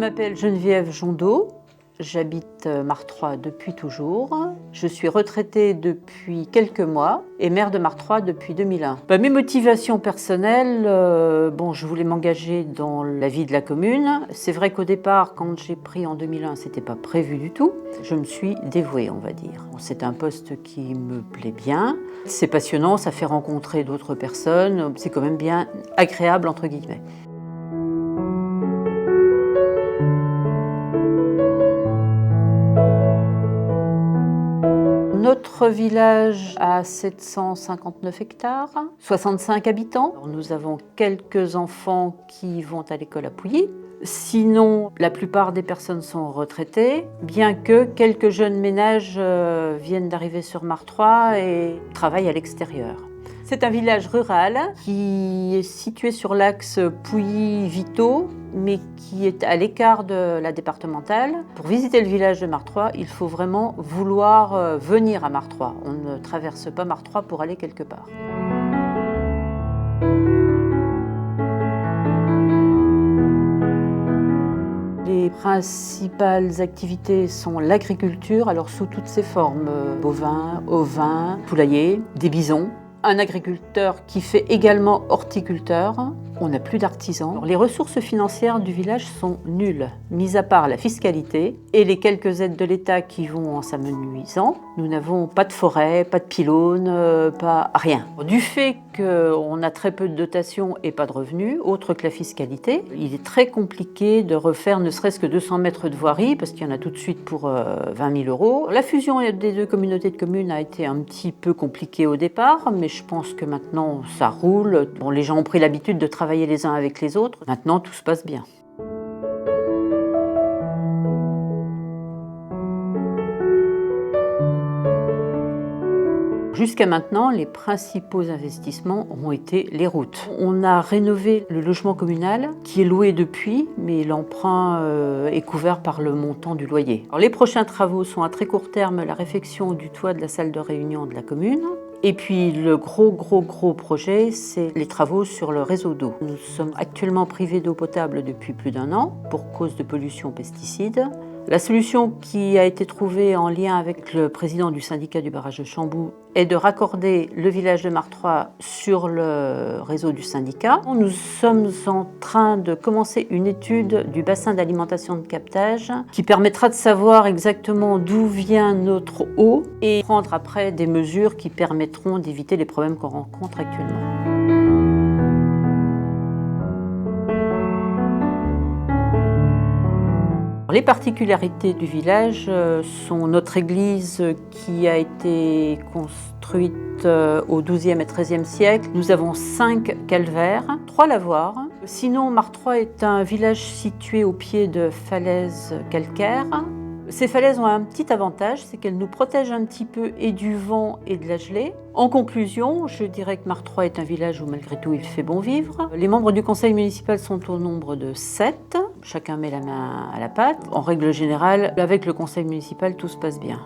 m'appelle Geneviève Jondeau, j'habite Martroi depuis toujours. Je suis retraitée depuis quelques mois et maire de Martroi depuis 2001. Mes motivations personnelles, je voulais m'engager dans la vie de la commune. C'est vrai qu'au départ, quand j'ai pris en 2001, c'était pas prévu du tout. Je me suis dévouée, on va dire. C'est un poste qui me plaît bien. C'est passionnant, ça fait rencontrer d'autres personnes. C'est quand même bien agréable, entre guillemets. Notre village a 759 hectares, 65 habitants. Nous avons quelques enfants qui vont à l'école à Pouilly. Sinon, la plupart des personnes sont retraitées, bien que quelques jeunes ménages viennent d'arriver sur Martroi et travaillent à l'extérieur. C'est un village rural qui est situé sur l'axe Pouilly-Vito, mais qui est à l'écart de la départementale. Pour visiter le village de Martroi, il faut vraiment vouloir venir à Martroi. On ne traverse pas Martroi pour aller quelque part. Les principales activités sont l'agriculture, alors sous toutes ses formes, bovins, ovins, poulaillers, des bisons. Un agriculteur qui fait également horticulteur. On n'a plus d'artisans. Les ressources financières du village sont nulles, mis à part la fiscalité et les quelques aides de l'État qui vont en s'amenuisant. Nous n'avons pas de forêt, pas de pylône, pas rien. Du fait qu'on a très peu de dotations et pas de revenus, autre que la fiscalité, il est très compliqué de refaire ne serait-ce que 200 mètres de voirie, parce qu'il y en a tout de suite pour 20 000 €. La fusion des deux communautés de communes a été un petit peu compliquée au départ, mais je pense que maintenant ça roule. Les gens ont pris l'habitude de travailler les uns avec les autres. Maintenant, tout se passe bien. Jusqu'à maintenant, les principaux investissements ont été les routes. On a rénové le logement communal qui est loué depuis, mais l'emprunt est couvert par le montant du loyer. Alors, les prochains travaux sont à très court terme la réfection du toit de la salle de réunion de la commune. Et puis le gros projet, c'est les travaux sur le réseau d'eau. Nous sommes actuellement privés d'eau potable depuis plus d'1 an pour cause de pollution pesticides. La solution qui a été trouvée en lien avec le président du syndicat du barrage de Chambou est de raccorder le village de Martroi sur le réseau du syndicat. Nous sommes en train de commencer une étude du bassin d'alimentation de captage qui permettra de savoir exactement d'où vient notre eau et prendre après des mesures qui permettront d'éviter les problèmes qu'on rencontre actuellement. Les particularités du village sont notre église qui a été construite au XIIe et XIIIe siècle. Nous avons 5 calvaires, 3 lavoirs. Sinon, Martroi est un village situé au pied de falaises calcaires. Ces falaises ont un petit avantage, c'est qu'elles nous protègent un petit peu et du vent et de la gelée. En conclusion, je dirais que Martroi est un village où malgré tout il fait bon vivre. Les membres du conseil municipal sont au nombre de 7. Chacun met la main à la pâte. En règle générale, avec le conseil municipal, tout se passe bien.